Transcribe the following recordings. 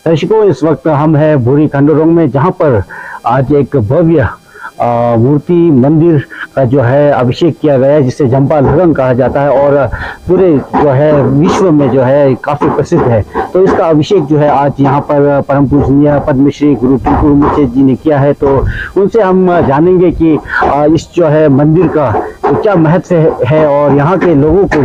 दर्शकों, इस वक्त हम हैं बुरी खंडोरोंग में, जहां पर आज एक भव्य मूर्ति मंदिर का जो है अभिषेक किया गया है, जिसे जंपा लगंग कहा जाता है और पूरे जो है विश्व में जो है काफ़ी प्रसिद्ध है। तो इसका अभिषेक जो है आज यहाँ पर परम पूजनीय पद्मश्री गुरु टिंकुर मुचे जी ने किया है। तो उनसे हम जानेंगे कि इस जो है मंदिर का तो क्या महत्व है और यहाँ के लोगों को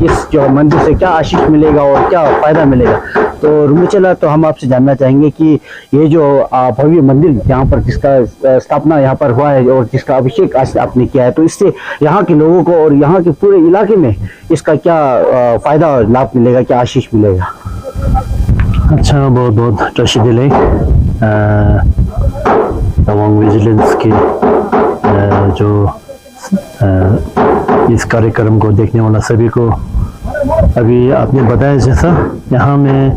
इस जो मंदिर से क्या आशीष मिलेगा और क्या फ़ायदा मिलेगा। तो रुमुचला, तो हम आपसे जानना चाहेंगे कि ये जो भव्य मंदिर यहाँ पर जिसका स्थापना यहाँ पर हुआ है और जिसका अभिषेक आज आपने किया है, तो इससे यहाँ के लोगों को और यहाँ के पूरे इलाके में इसका क्या फ़ायदा और लाभ मिलेगा, क्या आशीष मिलेगा। अच्छा, बहुत बहुत तशीदिले तवांग विजिलेंस के जो इस कार्यक्रम को देखने वाला सभी को, अभी आपने बताया जैसा यहाँ में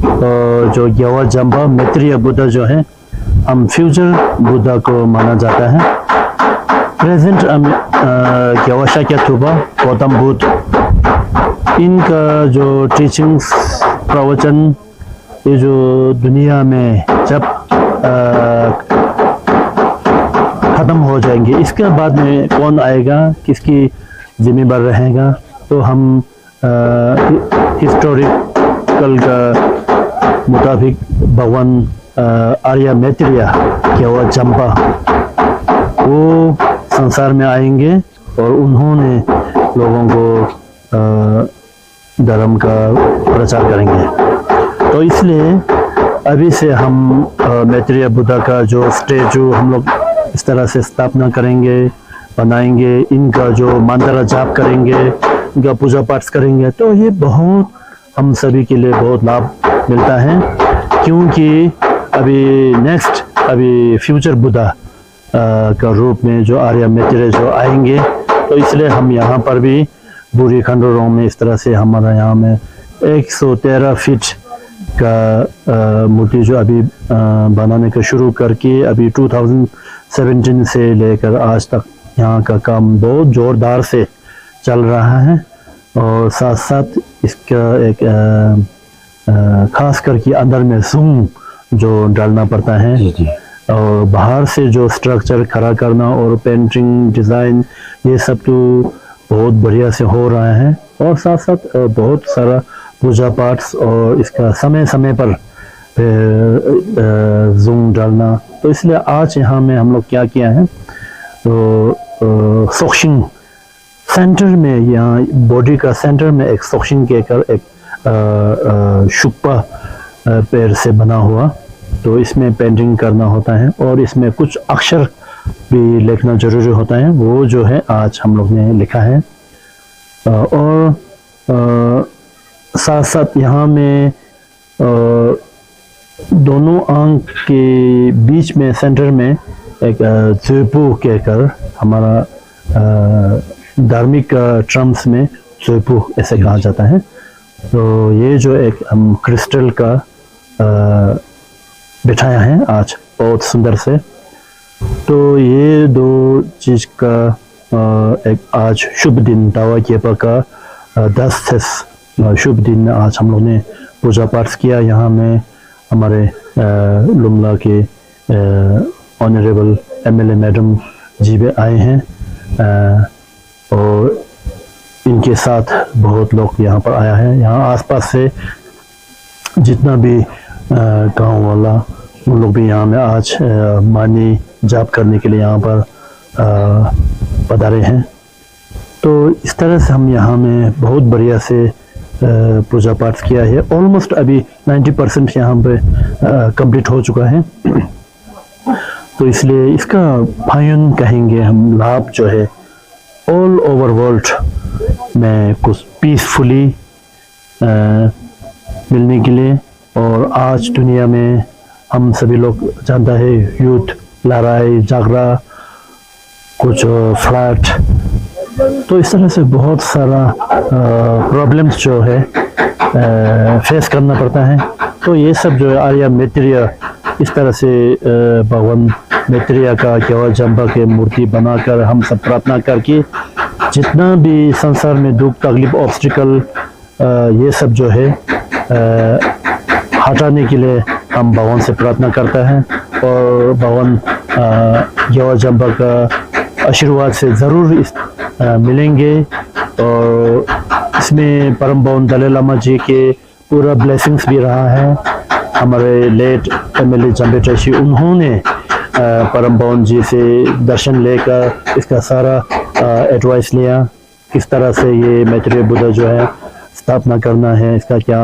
जो ग्यावा जंपा मैत्रेय बुद्धा जो है, हम फ्यूचर बुद्धा को माना जाता है। प्रेजेंट ग्यावा शाक्यथुपा गौतम बुद्ध, इनका जो टीचिंग्स प्रवचन ये जो दुनिया में जब ख़त्म हो जाएंगे, इसके बाद में कौन आएगा, किसकी जिम्मेदार रहेगा, तो हम हिस्टोरिकल का मुताबिक भगवान आर्य मैत्रेय ग्यावा जंपा वो संसार में आएंगे और उन्होंने लोगों को धर्म का प्रचार करेंगे। तो इसलिए अभी से हम मैत्रेय बुद्धा का जो स्टैचू हम लोग इस तरह से स्थापना करेंगे, बनाएंगे, इनका जो मंत्र जाप करेंगे, इनका पूजा पाठ करेंगे, तो ये बहुत हम सभी के लिए बहुत लाभ मिलता है। क्योंकि अभी फ्यूचर बुद्धा का रूप में जो आर्य मैत्रेय जो आएंगे, तो इसलिए हम यहाँ पर भी बुरी खंडोरोंग में इस तरह से हमारा यहाँ में 113 फीट का मूर्ति जो अभी बनाने का शुरू करके अभी 2017 से लेकर आज तक यहाँ का काम बहुत ज़ोरदार से चल रहा है। और साथ साथ इसका एक खास करके अंदर में ज़ूम जो डालना पड़ता है जी। और बाहर से जो स्ट्रक्चर खड़ा करना और पेंटिंग डिज़ाइन ये सब तो बहुत बढ़िया से हो रहा है। और साथ साथ बहुत सारा पूजा पाठ और इसका समय समय पर ज़ूम डालना। तो इसलिए आज यहाँ में हम लोग क्या किया है, तो सोक्शिंग सेंटर में, यहाँ बॉडी का सेंटर में एक सोक्शिंग के कर एक शुक्पा पेड़ से बना हुआ, तो इसमें पेंटिंग करना होता है और इसमें कुछ अक्षर भी लिखना जरूरी होता है, वो जो है आज हम लोग ने लिखा है। और साथ साथ यहाँ में दोनों आंख के बीच में सेंटर में एक ज़ोइपू कहकर, हमारा धार्मिक ट्रम्स में ज़ोइपू ऐसे कहा जाता है। तो ये जो एक हम क्रिस्टल का बिठाया है आज बहुत सुंदर से। तो ये दो चीज़ का एक आज शुभ दिन, दावा केपा का 10 शुभ दिन आज हम लोग ने पूजा पाठ किया। यहाँ में हमारे लुमला के ऑनरेबल MLA मैडम जी भी आए हैं और इनके साथ बहुत लोग यहाँ पर आया है। यहाँ आसपास से जितना भी गांव वाला उन लोग भी यहाँ में आज मानी जाप करने के लिए यहाँ पर पधारे हैं। तो इस तरह से हम यहाँ में बहुत बढ़िया से पूजा पाठ किया है। ऑलमोस्ट अभी 90% यहाँ पे कंप्लीट हो चुका है। तो इसलिए इसका फायन कहेंगे हम, लाभ जो है ऑल ओवर वर्ल्ड में कुछ पीसफुली मिलने के लिए। और आज दुनिया में हम सभी लोग जानता है युद्ध, लड़ाई झगड़ा, कुछ फ्लैट, तो इस तरह से बहुत सारा प्रॉब्लम्स जो है फेस करना पड़ता है। तो ये सब जो है आर्य मैत्रेय इस तरह से भगवान मैत्रेय का ग्यावा जंपा के मूर्ति बनाकर हम सब प्रार्थना करके जितना भी संसार में दुख तकलीफ ऑब्स्टिकल ये सब जो है हटाने के लिए हम भगवान से प्रार्थना करते हैं और भगवान ग्यावा जम्पा का आशीर्वाद से ज़रूर मिलेंगे। और इसमें परम पावन दलाई लामा जी के पूरा ब्लेसिंग्स भी रहा है। हमारे लेट एमएलए जम्पे ट्रैशी उन्होंने परम पावन जी से दर्शन लेकर इसका सारा एडवाइस लिया, किस तरह से ये मैत्रेय बुद्धा जो है स्थापना करना है, इसका क्या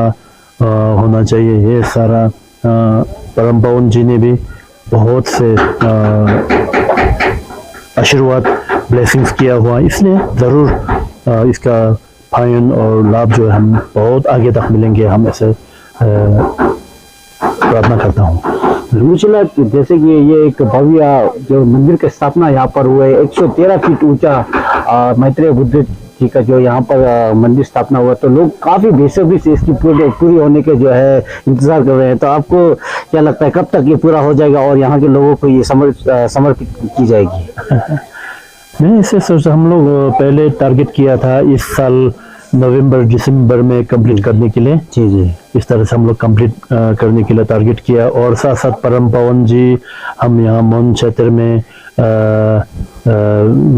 होना चाहिए, ये सारा परम पावन जी ने भी बहुत से आशीर्वाद ब्लेसिंग्स किया हुआ, इसलिए ज़रूर इसका फायन और लाभ जो है हम बहुत आगे तक मिलेंगे, हम ऐसे प्रार्थना करता हूँ। मुझे लगा जैसे कि ये एक भव्य जो मंदिर की स्थापना यहाँ पर हुआ है, 113 फीट ऊंचा मैत्रेय बुद्ध जी का जो यहाँ पर मंदिर स्थापना हुआ, तो लोग काफी बेसब्री से इसकी पूरी होने के जो है इंतजार कर रहे हैं। तो आपको क्या लगता है कब तक ये पूरा हो जाएगा और यहाँ के लोगों को ये समर्पित की जाएगी? मैं इसे सोचा, हम लोग पहले टारगेट किया था इस साल नवंबर दिसंबर में कंप्लीट करने के लिए। जी जी, इस तरह से हम लोग कंप्लीट करने के लिए टारगेट किया। और साथ साथ परम पावन जी हम यहाँ मौन क्षेत्र में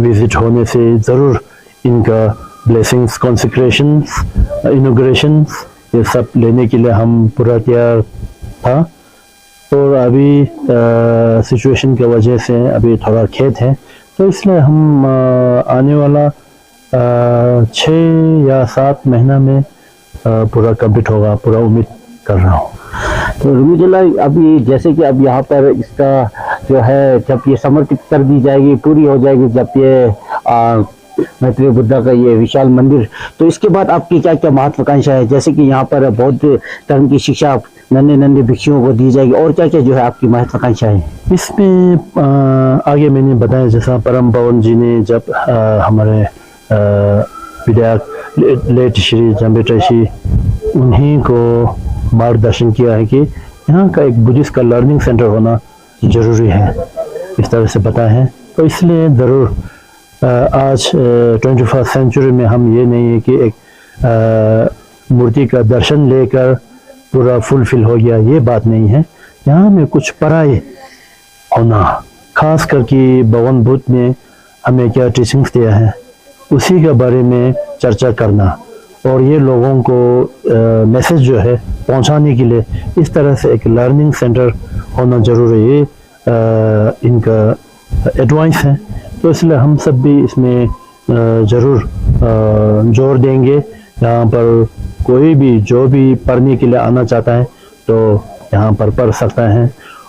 विजिट होने से ज़रूर इनका ब्लेसिंग्स, कॉन्सेक्रेशंस, इनॉग्रेशंस ये सब लेने के लिए हम पूरा तैयार था। और अभी सिचुएशन की वजह से अभी थोड़ा खेद है, तो इसलिए हम आने वाला 6 या 7 महीना में पूरा कंप्लीट होगा, पूरा उम्मीद कर रहा हूँ। तो मुझे अभी जैसे कि अब यहाँ पर इसका जो है जब ये समर्पित कर दी जाएगी, पूरी हो जाएगी, जब ये मैत्रेय बुद्धा का ये विशाल मंदिर, तो इसके बाद आपकी क्या क्या महत्वाकांक्षा है? जैसे कि यहाँ पर बौद्ध धर्म की शिक्षा नन्हे भिक्षुओं को दी जाएगी, और क्या क्या जो है आपकी महत्वाकांक्षा है? इसमें आगे मैंने बताया जैसा परम पावन जी ने जब हमारे विधायक लेट श्री जम्पे ट्रैशी उन्हीं को मार्गदर्शन किया है कि यहाँ का एक बुद्धिस्ट का लर्निंग सेंटर होना जरूरी है, इस तरह से बताया है। तो इसलिए ज़रूर आज 21st सेंचुरी में हम ये नहीं है कि एक मूर्ति का दर्शन लेकर पूरा फुलफिल हो गया, ये बात नहीं है। यहाँ में कुछ पढ़ाई होना, खास करके भगवान बुद्ध ने हमें क्या टीचिंग्स दिया है उसी के बारे में चर्चा करना, और ये लोगों को मैसेज जो है पहुंचाने के लिए इस तरह से एक लर्निंग सेंटर होना जरूरी है, इनका एडवाइस है। तो इसलिए हम सब भी इसमें ज़रूर जोर देंगे। यहाँ पर कोई भी जो भी पढ़ने के लिए आना चाहता है तो यहाँ पर पढ़ सकता है,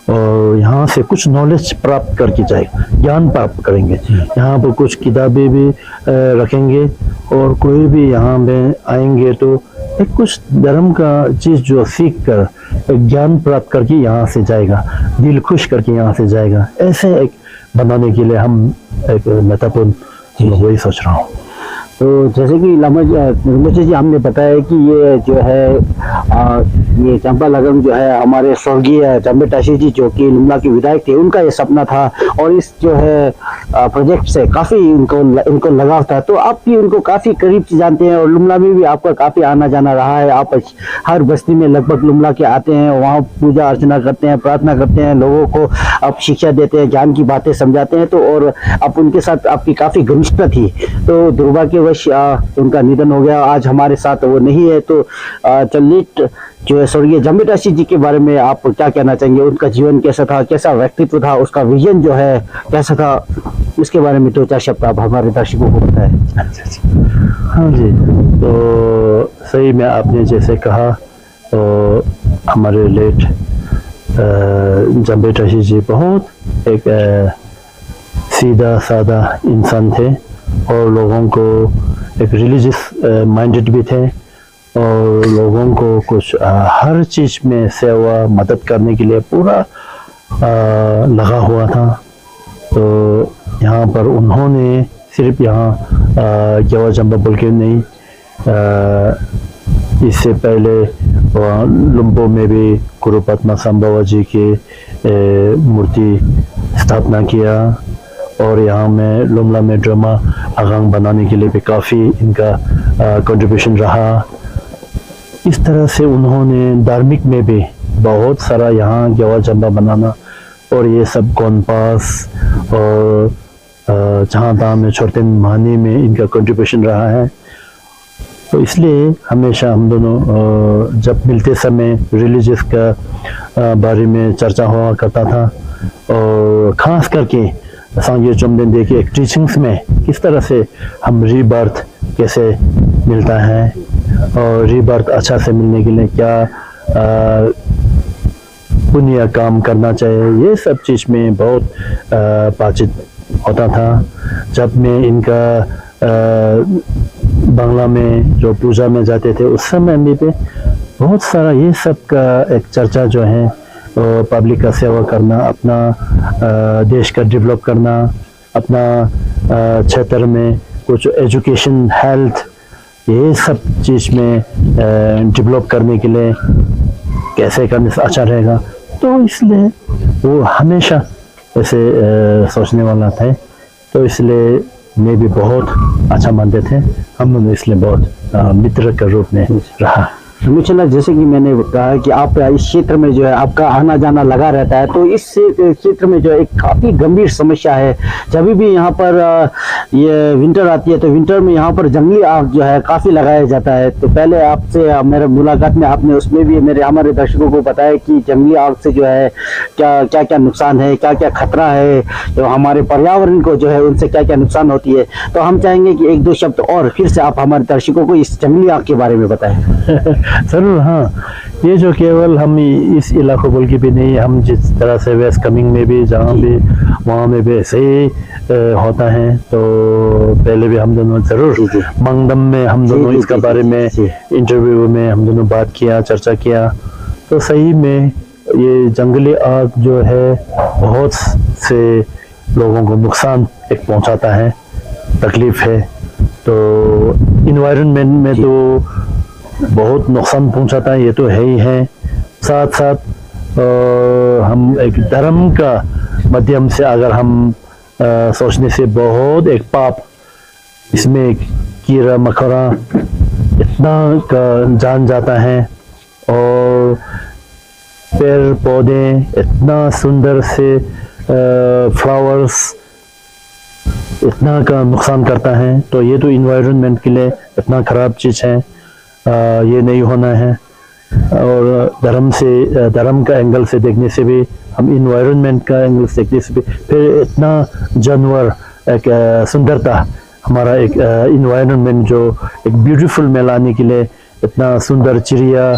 और यहाँ से कुछ नॉलेज प्राप्त करके जाएगा, ज्ञान प्राप्त करेंगे। यहाँ पर कुछ किताबें भी रखेंगे, और कोई भी यहाँ में आएंगे तो एक कुछ धर्म का चीज़ जो सीख कर ज्ञान प्राप्त करके यहाँ से जाएगा, दिल खुश करके यहाँ से जाएगा। ऐसे एक बनाने के लिए हम एक महत्वपूर्ण वही सोच रहा हूँ। तो जैसे कि लामा जी हमने बताया कि ये जो है ये चंपा लगम जो है हमारे स्वर्गीय जम्पे ट्रैशी जी जो कि लुम्ला के विधायक थे, उनका ये सपना था, और इस जो है प्रोजेक्ट से काफ़ी इनको लगाव था। तो आप भी उनको काफ़ी करीब से जानते हैं, और लुम्ला में भी आपका काफ़ी आना जाना रहा है। आप हर बस्ती में लगभग लुम्ला के आते हैं, वहाँ पूजा अर्चना करते हैं, प्रार्थना करते हैं, लोगों को आप शिक्षा देते हैं, ज्ञान की बातें समझाते हैं। तो और आप उनके साथ आपकी काफ़ी घनिष्ठता थी। तो दुर्भाग्यवश उनका निधन हो गया, आज हमारे साथ वो नहीं है। तो चलिए जो है स्वर्गीय जम्पे ट्रैशी जी के बारे में आप क्या कहना चाहेंगे? उनका जीवन कैसा था, कैसा व्यक्तित्व था, उसका विजन जो है कैसा था, उसके बारे में 2-4 शब्द आप हमारे दर्शकों को बताएं। हाँ जी, तो सही में आपने जैसे कहा, तो हमारे लेट जम्पे ट्रैशी जी बहुत एक सीधा सादा इंसान थे, और लोगों को एक रिलीजियस माइंडेड भी थे, और लोगों को कुछ हर चीज़ में सेवा मदद करने के लिए पूरा लगा हुआ था। तो यहाँ पर उन्होंने सिर्फ यहाँ ग्यावा जम्पा बोल के नहीं, इससे पहले लुम्पो में भी गुरु पद्मा संभवा जी की मूर्ति स्थापना किया, और यहाँ में लुम्ला में ड्रामा आगांग बनाने के लिए भी काफ़ी इनका कंट्रीब्यूशन रहा। इस तरह से उन्होंने धार्मिक में भी बहुत सारा यहाँ गेवा जम्बा बनाना और ये सब कॉन्पास और जहाँ तहाँ में छोटे मानी में इनका कंट्रीब्यूशन रहा है। तो इसलिए हमेशा हम दोनों जब मिलते समय रिलीजियस का बारे में चर्चा हुआ करता था, और ख़ास करके सांगे चुमदेन देखिए एक टीचिंग्स में किस तरह से हम रीबर्थ कैसे मिलता है और रीबर्थ अच्छा से मिलने के लिए क्या पुण्य काम करना चाहिए, ये सब चीज़ में बहुत बातचीत होता था। जब मैं इनका बांग्ला में जो पूजा में जाते थे उस समय में पे बहुत सारा ये सब का एक चर्चा जो है पब्लिक का सेवा करना, अपना देश का डेवलप करना, अपना क्षेत्र में कुछ एजुकेशन हेल्थ ये सब चीज़ में डेवलप करने के लिए कैसे करने से अच्छा रहेगा। तो इसलिए वो हमेशा ऐसे सोचने वाला था। तो इसलिए मैं भी बहुत अच्छा मानते थे, हम लोग इसलिए बहुत मित्र के रूप में रहा। मुझे जैसे कि मैंने कहा कि आप इस क्षेत्र में जो है आपका आना जाना लगा रहता है, तो इस क्षेत्र में जो है एक काफ़ी गंभीर समस्या है। जब भी यहाँ पर ये विंटर आती है तो विंटर में यहाँ पर जंगली आग जो है काफ़ी लगाया जाता है। तो पहले आपसे मेरे मुलाकात में आपने उसमें भी हमारे दर्शकों को बताया कि जंगली आग से जो है क्या क्या नुकसान है, क्या क्या खतरा है, जो हमारे पर्यावरण को जो है उनसे क्या क्या नुकसान होती है। तो हम चाहेंगे कि एक दो शब्द और फिर से आप हमारे दर्शकों को इस जंगली आग के बारे में बताएं। ज़रूर। हाँ, ये जो केवल हम इस इलाकों बोल के भी नहीं, हम जिस तरह से वेस्ट कमिंग में भी जहाँ भी वहाँ में भी ऐसे ही होता है। तो पहले भी हम दोनों ज़रूर मंगदम में हम दोनों इसका बारे में इंटरव्यू में हम दोनों बात किया, चर्चा किया। तो सही में ये जंगली आग जो है बहुत से लोगों को नुकसान एक पहुँचाता है, तकलीफ है। तो इन्वायरमेंट में तो बहुत नुकसान पहुंचाता है, ये तो है ही है। साथ साथ हम एक धर्म का माध्यम से अगर हम सोचने से बहुत एक पाप, इसमें कीड़ा मकोड़ा इतना का जान जाता है और पेड़ पौधे इतना सुंदर से फ्लावर्स इतना का नुकसान करता है। तो ये तो इन्वायरमेंट के लिए इतना ख़राब चीज़ है, ये नहीं होना है। और धर्म का एंगल से देखने से भी, हम इन्वायरमेंट का एंगल से देखने से भी, फिर इतना जानवर एक सुंदरता हमारा एक इन्वायरमेंट जो एक ब्यूटीफुल में लाने के लिए इतना सुंदर चिड़िया,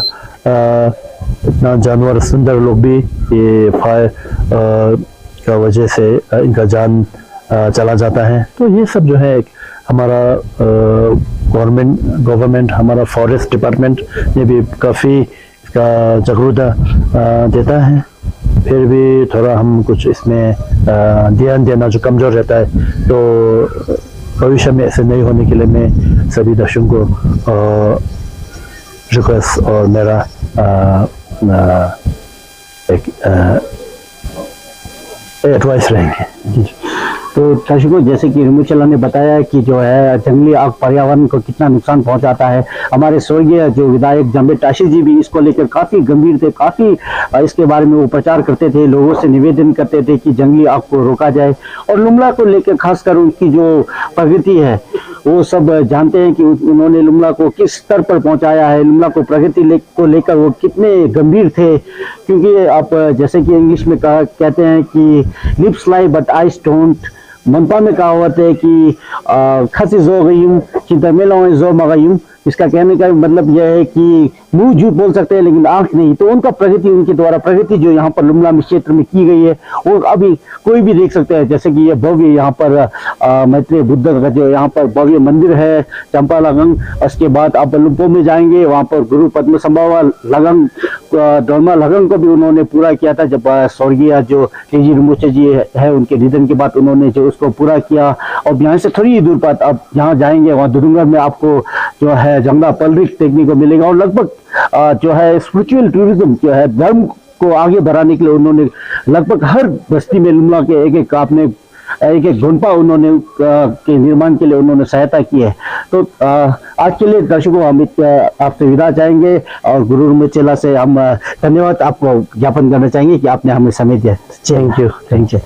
इतना जानवर सुंदर लोग भी ये फायर का वजह से इनका जान चला जाता है। तो ये सब जो है एक हमारा गवर्नमेंट हमारा फॉरेस्ट डिपार्टमेंट ने भी काफ़ी इसका जागरूकता देता है। फिर भी थोड़ा हम कुछ इसमें ध्यान देना जो कमज़ोर रहता है। तो भविष्य में ऐसे नहीं होने के लिए मैं सभी दर्शकों को रिक्वेस्ट और मेरा एक एडवाइस रहेंगे। तो दर्शकों, जैसे कि रिमुचला ने बताया कि जो है जंगली आग पर्यावरण को कितना नुकसान पहुंचाता है। हमारे स्वर्गीय जो विधायक जम्बे टाशी जी भी इसको लेकर काफ़ी गंभीर थे, काफ़ी इसके बारे में वो प्रचार करते थे, लोगों से निवेदन करते थे कि जंगली आग को रोका जाए। और लुमला को लेकर खासकर उनकी जो प्रगति है वो सब जानते हैं कि उन्होंने लुमला को किस स्तर पर पहुंचाया है, लुमला को प्रगति को लेकर वो कितने गंभीर थे। क्योंकि आप जैसे कि इंग्लिश में कहते हैं कि lips lie but eyes don't. मनपा में कहावत है कि खसी जो गई चिंता में लो जो मगयूं। इसका कहने का मतलब यह है कि मुंह झूठ बोल सकते हैं लेकिन आंख नहीं। तो उनका प्रगति, उनके द्वारा प्रगति जो यहाँ पर लुमला में क्षेत्र में की गई है वो अभी कोई भी देख सकते हैं। जैसे कि ये भव्य यहाँ पर मैत्रेय बुद्ध का जो यहाँ पर भव्य मंदिर है चंपा लगंग। उसके बाद आप लुम्पो में जाएंगे, वहाँ पर गुरु पद्म संभव लगंग डोलमा लगंग को भी उन्होंने पूरा किया था। जब स्वर्गीय जो तेजी रिमुचे जी है उनके निधन के बाद उन्होंने जो उसको पूरा किया। और यहाँ से थोड़ी दूर पर आप जहाँ जाएंगे वहाँ दुडुंगर में आपको जो है जंगला पलरिक देखने को मिलेगा। और लगभग जो है स्पिरिचुअल टूरिज्म जो है धर्म को आगे बढ़ाने के लिए उन्होंने लगभग हर बस्ती में लुमला के एक आपने एक एक गोंपा उन्होंने के निर्माण के लिए उन्होंने सहायता की है। तो आज के लिए दर्शकों हम आपसे विदा चाहेंगे और गुरु में चेला से हम धन्यवाद आपको ज्ञापन करना चाहेंगे कि आपने हमें समय दिया। Thank you. Thank you.